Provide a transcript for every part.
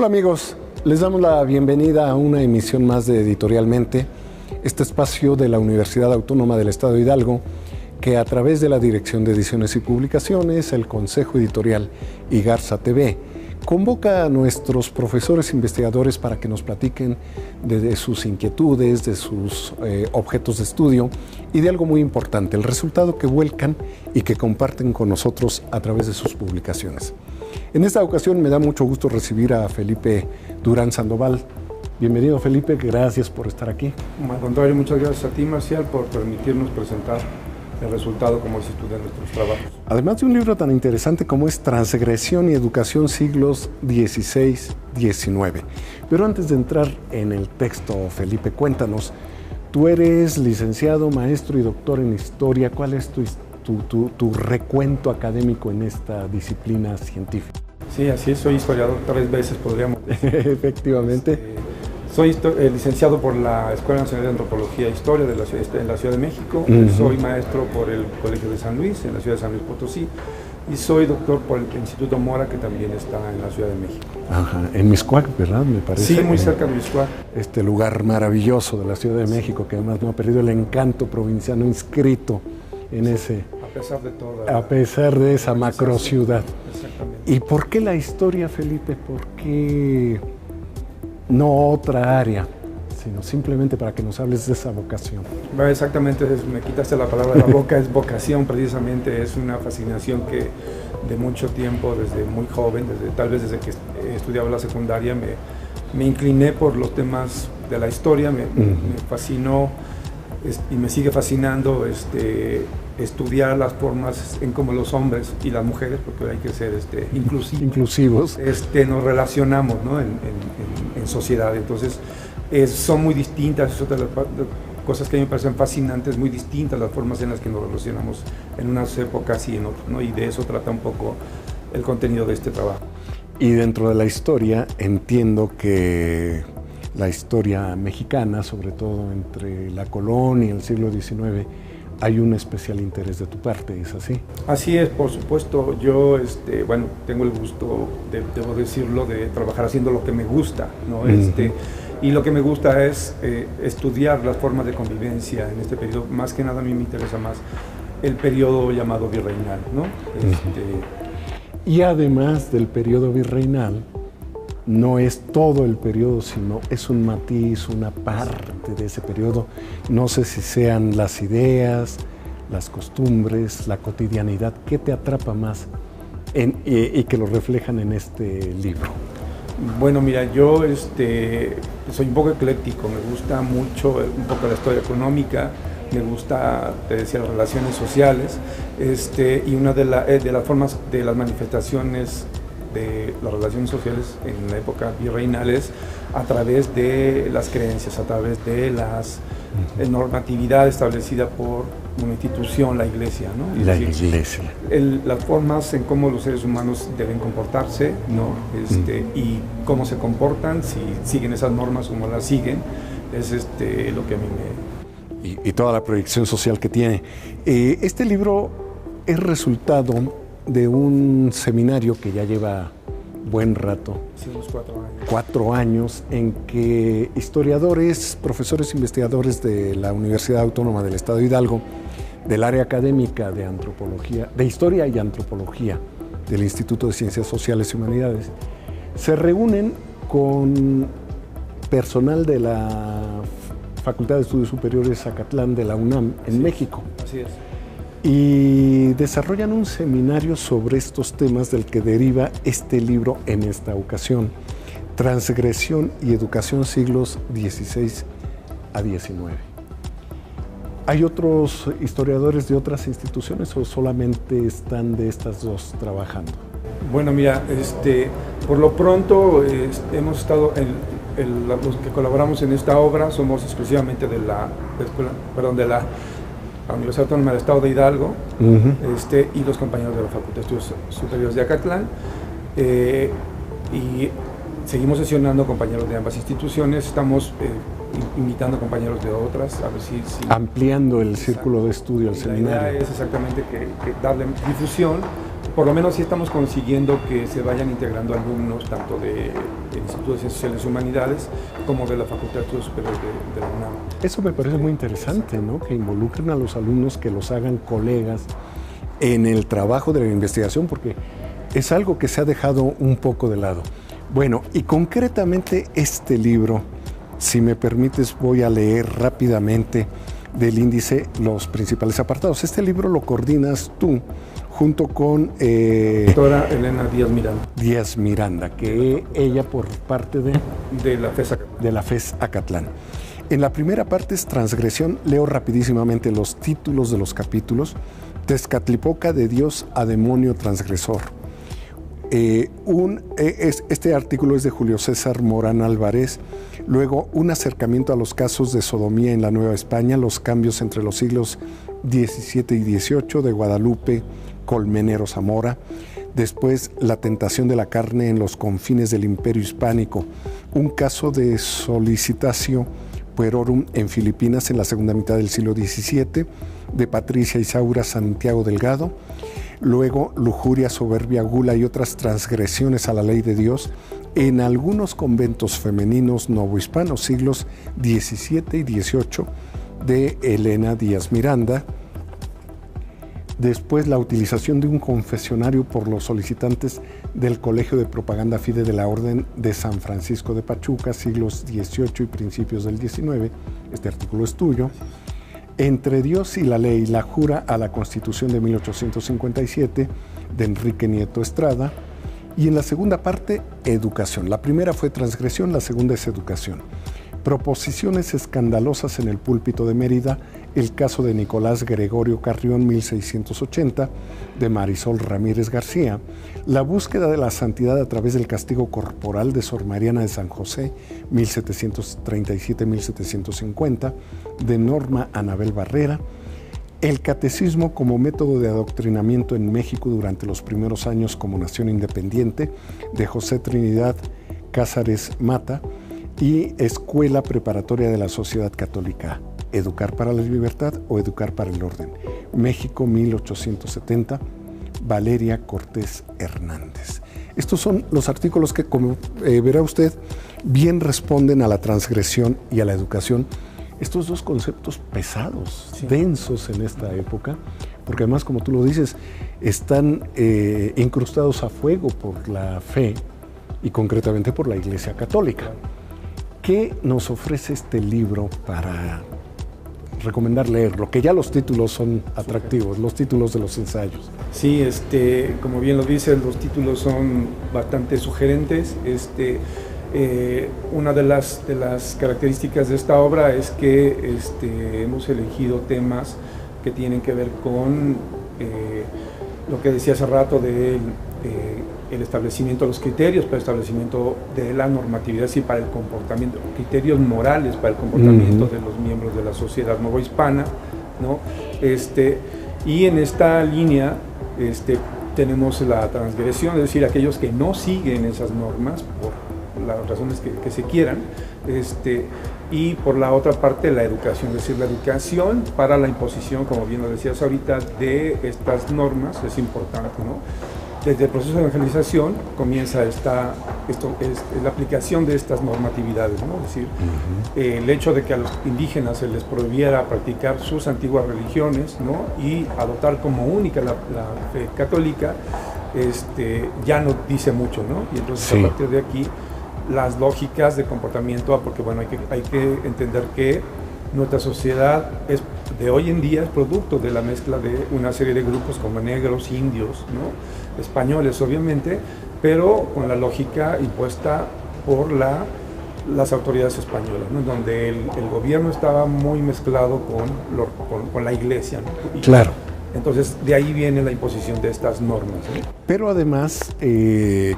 Hola amigos, les damos la bienvenida a una emisión más de Editorialmente, este espacio de la Universidad Autónoma del Estado de Hidalgo, que a través de la Dirección de Ediciones y Publicaciones, el Consejo Editorial y Garza TV, convoca a nuestros profesores investigadores para que nos platiquen de sus inquietudes, de sus objetos de estudio y de algo muy importante, el resultado que vuelcan y que comparten con nosotros a través de sus publicaciones. En esta ocasión me da mucho gusto recibir a Felipe Durán Sandoval. Bienvenido, Felipe, gracias por estar aquí. Al contrario, muchas gracias a ti, Marcial, por permitirnos presentar el resultado, como dices tú, de nuestros trabajos. Además de un libro tan interesante como es Transgresión y Educación siglos XVI-XIX. Pero antes de entrar en el texto, Felipe, cuéntanos, tú eres licenciado, maestro y doctor en Historia. ¿Cuál es tu recuento académico en esta disciplina científica? Sí, así es, soy historiador 3 veces, podríamos decir. Efectivamente. Soy licenciado por la Escuela Nacional de Antropología e Historia de la Ciudad de México. Soy maestro por el Colegio de San Luis, en la ciudad de San Luis Potosí. Y soy doctor por el Instituto Mora, que también está en la Ciudad de México. Ajá, en Mixcoac, ¿verdad? Me parece. Sí, muy cerca de Mixcoac. Este lugar maravilloso de la Ciudad de México, que además no ha perdido el encanto provinciano inscrito en ese... A pesar de esa macro ciudad. Exactamente. ¿Y por qué la historia, Felipe? ¿Por qué no otra área? Sino simplemente para que nos hables de esa vocación. Exactamente, me quitaste la palabra de la boca, es vocación precisamente, es una fascinación que de mucho tiempo, desde muy joven, tal vez desde que estudiaba la secundaria, me incliné por los temas de la historia, me fascinó y me sigue fascinando estudiar las formas en cómo los hombres y las mujeres, porque hay que ser inclusivos, nos relacionamos, ¿no? en sociedad. Entonces, son muy distintas, es otra de las cosas que a mí me parecen fascinantes, muy distintas las formas en las que nos relacionamos en unas épocas y en otras, ¿no? Y de eso trata un poco el contenido de este trabajo. Y dentro de la historia, entiendo que la historia mexicana, sobre todo entre la colonia y el siglo XIX, hay un especial interés de tu parte, ¿es así? Así es, por supuesto. Yo, tengo el gusto, debo decirlo, de trabajar haciendo lo que me gusta, ¿no? Y lo que me gusta es estudiar las formas de convivencia en este periodo. Más que nada a mí me interesa más el periodo llamado virreinal, ¿no? Y además del periodo virreinal, no es todo el periodo, sino es un matiz, una parte de ese periodo. No sé si sean las ideas, las costumbres, la cotidianidad. ¿Qué te atrapa más y que lo reflejan en este libro? Bueno, mira, yo soy un poco ecléctico, me gusta mucho un poco la historia económica, me gusta, te decía, las relaciones sociales, y una de las formas de las manifestaciones de las relaciones sociales en la época virreinal es a través de las creencias, a través de las normatividad establecida por una institución, la Iglesia, ¿no? La Iglesia. Las formas en cómo los seres humanos deben comportarse, ¿no? Y cómo se comportan, si siguen esas normas o no las siguen, es lo que a mí me... Y toda la proyección social que tiene. Este libro es resultado de un seminario que ya lleva buen rato, sí, unos 4 años. 4 años, en que historiadores, profesores investigadores de la Universidad Autónoma del Estado de Hidalgo, del área académica de antropología, de historia y antropología del Instituto de Ciencias Sociales y Humanidades, se reúnen con personal de la Facultad de Estudios Superiores Zacatlán de la UNAM en México. Así es. Y desarrollan un seminario sobre estos temas del que deriva este libro en esta ocasión, Transgresión y Educación siglos XVI a XIX. ¿Hay otros historiadores de otras instituciones o solamente están de estas dos trabajando? Bueno, mira, por lo pronto hemos estado, los que colaboramos en esta obra somos exclusivamente de la Universidad Autónoma del Estado de Hidalgo, y los compañeros de la Facultad de Estudios Superiores de Acatlán, y seguimos sesionando compañeros de ambas instituciones, estamos invitando compañeros de otras, a ver si ampliando el círculo de estudio, el seminario. La idea es exactamente que darle difusión por lo menos sí estamos consiguiendo que se vayan integrando alumnos tanto del Instituto de Ciencias Sociales y Humanidades como de la Facultad de Estudios Superiores de la UNAM. Eso me parece muy interesante, ¿no? Que involucren a los alumnos, que los hagan colegas en el trabajo de la investigación, porque es algo que se ha dejado un poco de lado. Bueno, y concretamente este libro, si me permites, voy a leer rápidamente del índice los principales apartados. Este libro lo coordinas tú junto con doctora Elena Díaz Miranda. Díaz Miranda, que ella por parte de la FES Acatlán. De la FES Acatlán. En la primera parte es transgresión. Leo rapidísimamente los títulos de los capítulos. Tezcatlipoca, de Dios a demonio transgresor. Este artículo es de Julio César Morán Álvarez. Luego, un acercamiento a los casos de sodomía en la Nueva España, los cambios entre los siglos XVII y XVIII, de Guadalupe Colmenero Zamora. Después, la tentación de la carne en los confines del Imperio Hispánico, un caso de solicitatio puerorum en Filipinas en la segunda mitad del siglo XVII, de Patricia Isaura Santiago Delgado. Luego, lujuria, soberbia, gula y otras transgresiones a la ley de Dios en algunos conventos femeninos novohispanos, siglos XVII y XVIII, de Elena Díaz Miranda. Después, la utilización de un confesionario por los solicitantes del Colegio de Propaganda Fide de la Orden de San Francisco de Pachuca, siglos XVIII y principios del XIX. Este artículo es tuyo. Entre Dios y la ley, la jura a la Constitución de 1857, de Enrique Nieto Estrada. Y en la segunda parte, educación. La primera fue transgresión, la segunda es educación. Proposiciones escandalosas en el púlpito de Mérida, el caso de Nicolás Gregorio Carrión, 1680, de Marisol Ramírez García, la búsqueda de la santidad a través del castigo corporal de Sor Mariana de San José, 1737-1750, de Norma Anabel Barrera, el catecismo como método de adoctrinamiento en México durante los primeros años como nación independiente, de José Trinidad Cázares Mata, y Escuela Preparatoria de la Sociedad Católica, Educar para la Libertad o Educar para el Orden, México 1870, Valeria Cortés Hernández. Estos son los artículos que, como verá usted, bien responden a la transgresión y a la educación. Estos dos conceptos pesados, sí, densos en esta época, porque además, como tú lo dices, están incrustados a fuego por la fe y concretamente por la Iglesia Católica. ¿Qué nos ofrece este libro para recomendar leerlo? Que ya los títulos son atractivos, los títulos de los ensayos. Sí, como bien lo dices, los títulos son bastante sugerentes. Una de las características de esta obra es que hemos elegido temas que tienen que ver con lo que decía hace rato del el establecimiento de los criterios para el establecimiento de la normatividad y para el comportamiento, criterios morales para el comportamiento de los miembros de la sociedad novohispana, ¿no? Y en esta línea tenemos la transgresión, es decir, aquellos que no siguen esas normas por las razones que se quieran, y por la otra parte la educación, es decir, la educación para la imposición, como bien lo decías ahorita, de estas normas es importante, ¿no? Desde el proceso de evangelización comienza la aplicación de estas normatividades, ¿no? Es decir, el hecho de que a los indígenas se les prohibiera practicar sus antiguas religiones, ¿no? Y adoptar como única la fe católica, ya no dice mucho, ¿no? Y entonces sí, a partir de aquí las lógicas de comportamiento, porque bueno, hay que entender que nuestra sociedad de hoy en día es producto de la mezcla de una serie de grupos como negros, indios, ¿no? Españoles obviamente, pero con la lógica impuesta por las autoridades españolas, ¿no? Donde el gobierno estaba muy mezclado con la iglesia, ¿no? Y claro. Entonces de ahí viene la imposición de estas normas, ¿no? Pero además,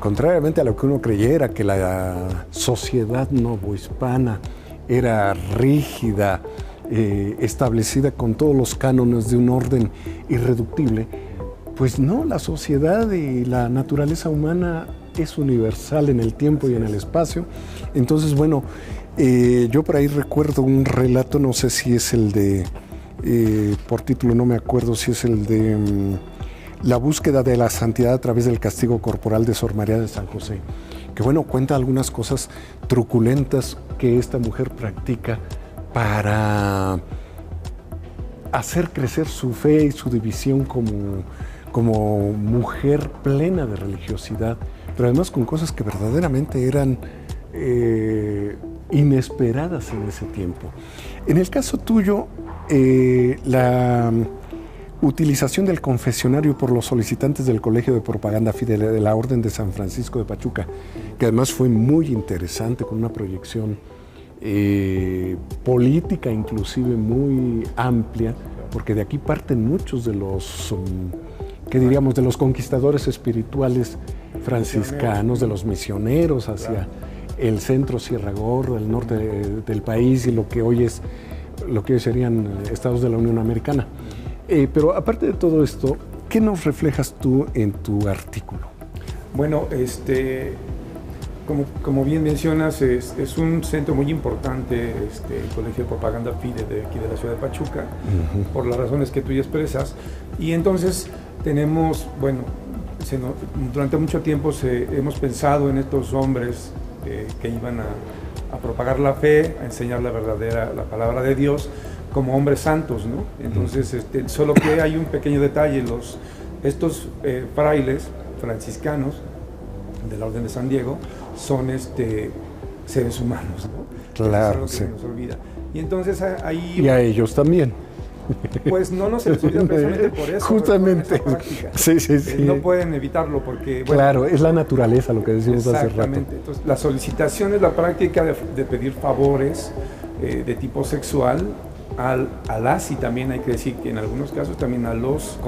contrariamente a lo que uno creyera, que la sociedad novohispana era rígida, establecida con todos los cánones de un orden irreductible, pues no, la sociedad y la naturaleza humana es universal en el tiempo y en el espacio. Entonces, bueno, yo por ahí recuerdo un relato, no sé si es el de, por título no me acuerdo si es el de La búsqueda de la santidad a través del castigo corporal de Sor María de San José, que bueno, cuenta algunas cosas truculentas que esta mujer practica para hacer crecer su fe y su división como mujer plena de religiosidad, pero además con cosas que verdaderamente eran inesperadas en ese tiempo. En el caso tuyo, la utilización del confesionario por los solicitantes del Colegio de Propaganda Fide de la Orden de San Francisco de Pachuca, que además fue muy interesante, con una proyección política inclusive muy amplia, porque de aquí parten muchos de los, ¿qué diríamos?, de los conquistadores espirituales franciscanos, de los misioneros hacia el centro Sierra Gorda, el norte del país y lo que hoy serían estados de la Unión Americana. Pero aparte de todo esto, ¿qué nos reflejas tú en tu artículo? Bueno, como bien mencionas, es un centro muy importante, el Colegio de Propaganda Fide de aquí de la ciudad de Pachuca, por las razones que tú ya expresas. Y entonces tenemos, bueno, durante mucho tiempo hemos pensado en estos hombres que iban a propagar la fe, a enseñar la palabra de Dios, como hombres santos, ¿no? Entonces, solo que hay un pequeño detalle, estos frailes franciscanos de la Orden de San Diego son seres humanos, ¿no? Claro, sí. Se nos olvida. Y entonces ahí... Y a ellos también. Pues no se les olvida precisamente por eso. Justamente. Sí. No pueden evitarlo porque... Bueno, claro, es la naturaleza lo que decimos hace rato. Exactamente. Entonces, la solicitación es la práctica de pedir favores de tipo sexual a las, y también hay que decir que en algunos casos también a los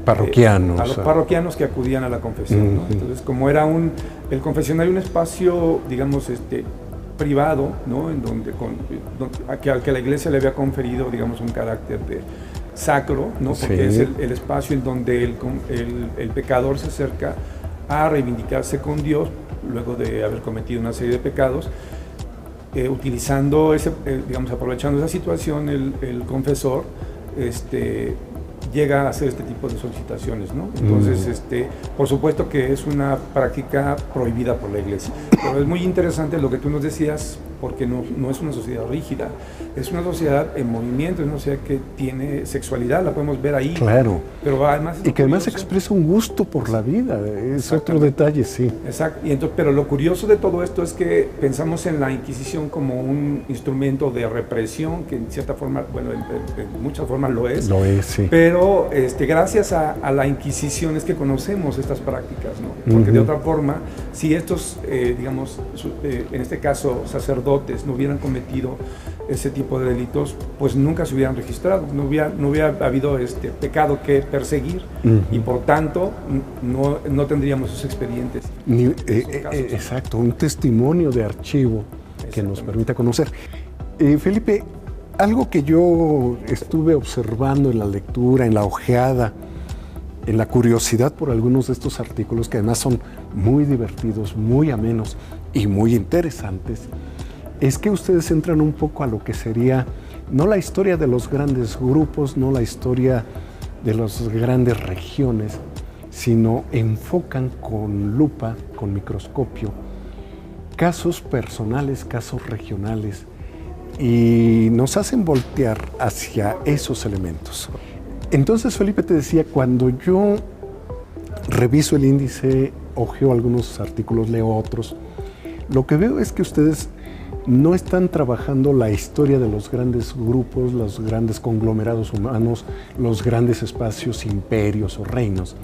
parroquianos. A los parroquianos que acudían a la confesión, ¿no? Entonces, como era el confesionario un espacio, digamos, privado, ¿no? En donde al que la iglesia le había conferido, digamos, un carácter de sacro, ¿no? Porque es el espacio en donde el pecador se acerca a reivindicarse con Dios luego de haber cometido una serie de pecados. Utilizando digamos, aprovechando esa situación, el confesor llega a hacer este tipo de solicitaciones, ¿no? Entonces, por supuesto que es una práctica prohibida por la iglesia, pero es muy interesante lo que tú nos decías, porque no es una sociedad rígida, es una sociedad en movimiento, es una sociedad que tiene sexualidad, la podemos ver ahí. Claro. Pero además y que además expresa un gusto por la vida, es otro detalle, sí. Exacto. Pero lo curioso de todo esto es que pensamos en la Inquisición como un instrumento de represión, que en cierta forma, bueno, en muchas formas lo es. Lo es, sí. Pero gracias a la Inquisición es que conocemos estas prácticas, ¿no? Porque de otra forma, si estos, digamos, en este caso, sacerdotes no hubieran cometido ese tipo de delitos, pues nunca se hubieran registrado, no hubiera habido pecado que perseguir y por tanto no tendríamos esos expedientes. Exacto, un testimonio de archivo que nos permita conocer. Felipe, algo que yo estuve observando en la lectura, en la ojeada, en la curiosidad por algunos de estos artículos, que además son muy divertidos, muy amenos y muy interesantes, es que ustedes entran un poco a lo que sería, no la historia de los grandes grupos, no la historia de las grandes regiones, sino enfocan con lupa, con microscopio, casos personales, casos regionales, y nos hacen voltear hacia esos elementos. Entonces, Felipe, te decía, cuando yo reviso el índice, ojeo algunos artículos, leo otros, lo que veo es que ustedes no están trabajando la historia de los grandes grupos, los grandes conglomerados humanos, los grandes espacios, imperios o reinos,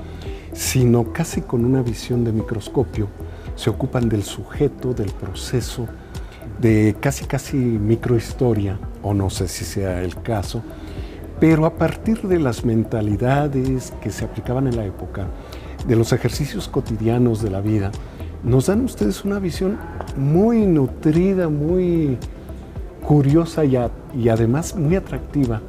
sino casi con una visión de microscopio. Se ocupan del sujeto, del proceso, de casi microhistoria, o no sé si sea el caso, pero a partir de las mentalidades que se aplicaban en la época, de los ejercicios cotidianos de la vida, nos dan ustedes una visión muy nutrida, muy curiosa y además muy atractiva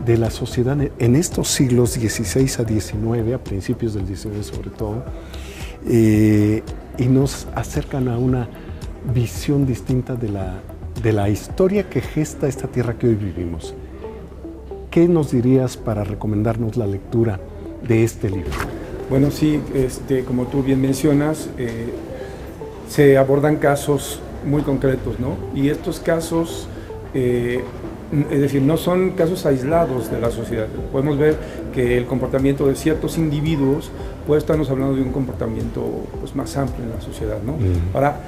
de la sociedad en estos siglos XVI a XIX, a principios del XIX sobre todo, y nos acercan a una visión distinta de la historia que gesta esta tierra que hoy vivimos. ¿Qué nos dirías para recomendarnos la lectura de este libro? Bueno, sí, como tú bien mencionas, se abordan casos muy concretos, ¿no? Y estos casos, es decir, no son casos aislados de la sociedad. Podemos ver que el comportamiento de ciertos individuos puede estarnos hablando de un comportamiento pues, más amplio en la sociedad, ¿no? Ahora,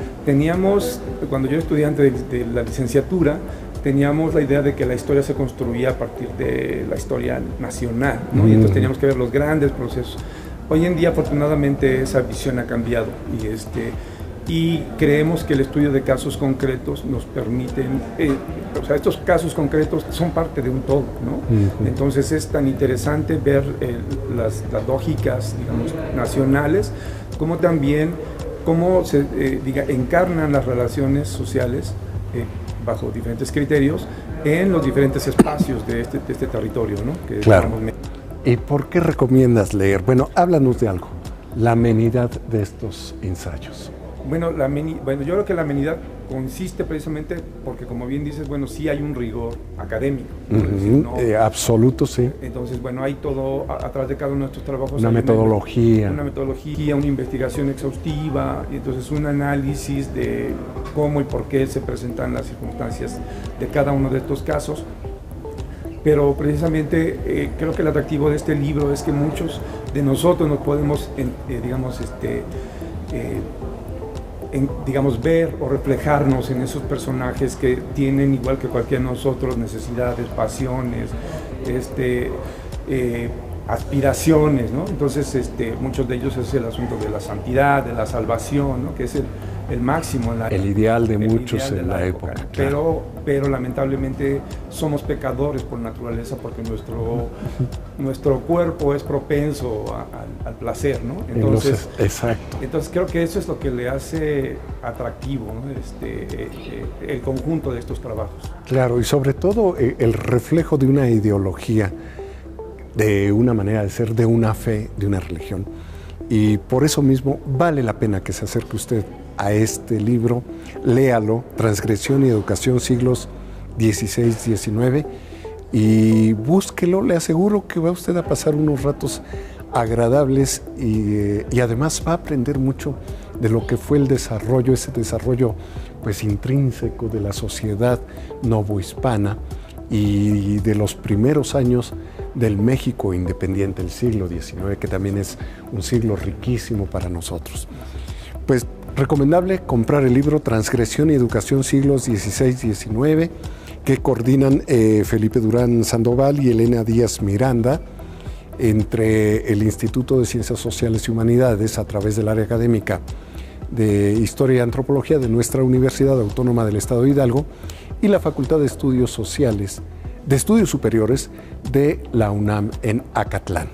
cuando yo era estudiante de la licenciatura, teníamos la idea de que la historia se construía a partir de la historia nacional, ¿no? Y entonces teníamos que ver los grandes procesos. Hoy en día, afortunadamente, esa visión ha cambiado y creemos que el estudio de casos concretos nos permiten, o sea, estos casos concretos son parte de un todo, ¿no? Entonces es tan interesante ver las lógicas, digamos, nacionales, como también cómo se encarnan las relaciones sociales bajo diferentes criterios en los diferentes espacios de este territorio, ¿no? Que claro. ¿Y por qué recomiendas leer? Bueno, háblanos de algo, la amenidad de estos ensayos. Bueno, yo creo que la amenidad consiste precisamente porque, como bien dices, bueno, sí hay un rigor académico. Absoluto, sí. Entonces, bueno, hay todo, a través de cada uno de estos trabajos. Una metodología, una investigación exhaustiva, y entonces un análisis de cómo y por qué se presentan las circunstancias de cada uno de estos casos. Pero precisamente creo que el atractivo de este libro es que muchos de nosotros nos podemos, ver o reflejarnos en esos personajes que tienen, igual que cualquiera de nosotros, necesidades, pasiones, aspiraciones, ¿no? Entonces, muchos de ellos es el asunto de la santidad, de la salvación, ¿no? Que es el máximo, el ideal de muchos en la época. Claro. Pero lamentablemente somos pecadores por naturaleza, porque nuestro cuerpo es propenso al placer, ¿no? Entonces, exacto. Entonces creo que eso es lo que le hace atractivo, ¿no? El conjunto de estos trabajos. Claro, y sobre todo el reflejo de una ideología, de una manera de ser, de una fe, de una religión. Y por eso mismo vale la pena que se acerque usted a este libro, léalo, Transgresión y Educación, siglos XVI-XIX, y búsquelo. Le aseguro que va usted a pasar unos ratos agradables y además va a aprender mucho de lo que fue el desarrollo, ese desarrollo pues intrínseco de la sociedad novohispana y de los primeros años del México independiente, el siglo XIX, que también es un siglo riquísimo para nosotros. Pues recomendable comprar el libro Transgresión y Educación, siglos XVI-XIX, que coordinan Felipe Durán Sandoval y Elena Díaz Miranda, entre el Instituto de Ciencias Sociales y Humanidades, a través del área académica de Historia y Antropología de nuestra Universidad Autónoma del Estado de Hidalgo, y la Facultad de Estudios Superiores de la UNAM en Acatlán.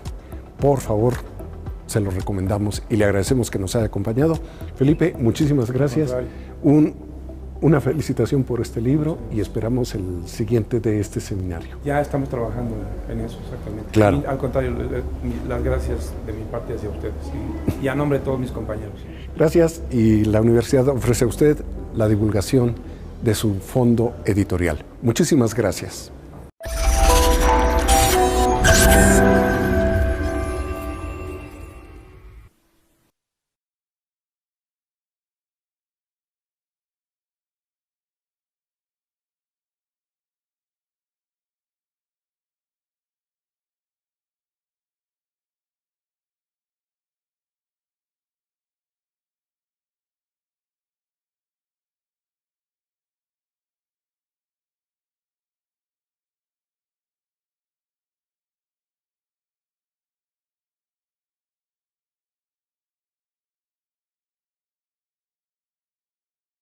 Por favor, se lo recomendamos y le agradecemos que nos haya acompañado. Felipe, muchísimas gracias. Una felicitación por este libro y esperamos el siguiente de este seminario. Ya estamos trabajando en eso, exactamente. Claro. Y, al contrario, las gracias de mi parte hacia ustedes y a nombre de todos mis compañeros. Gracias, y la universidad ofrece a usted la divulgación de su fondo editorial. Muchísimas gracias.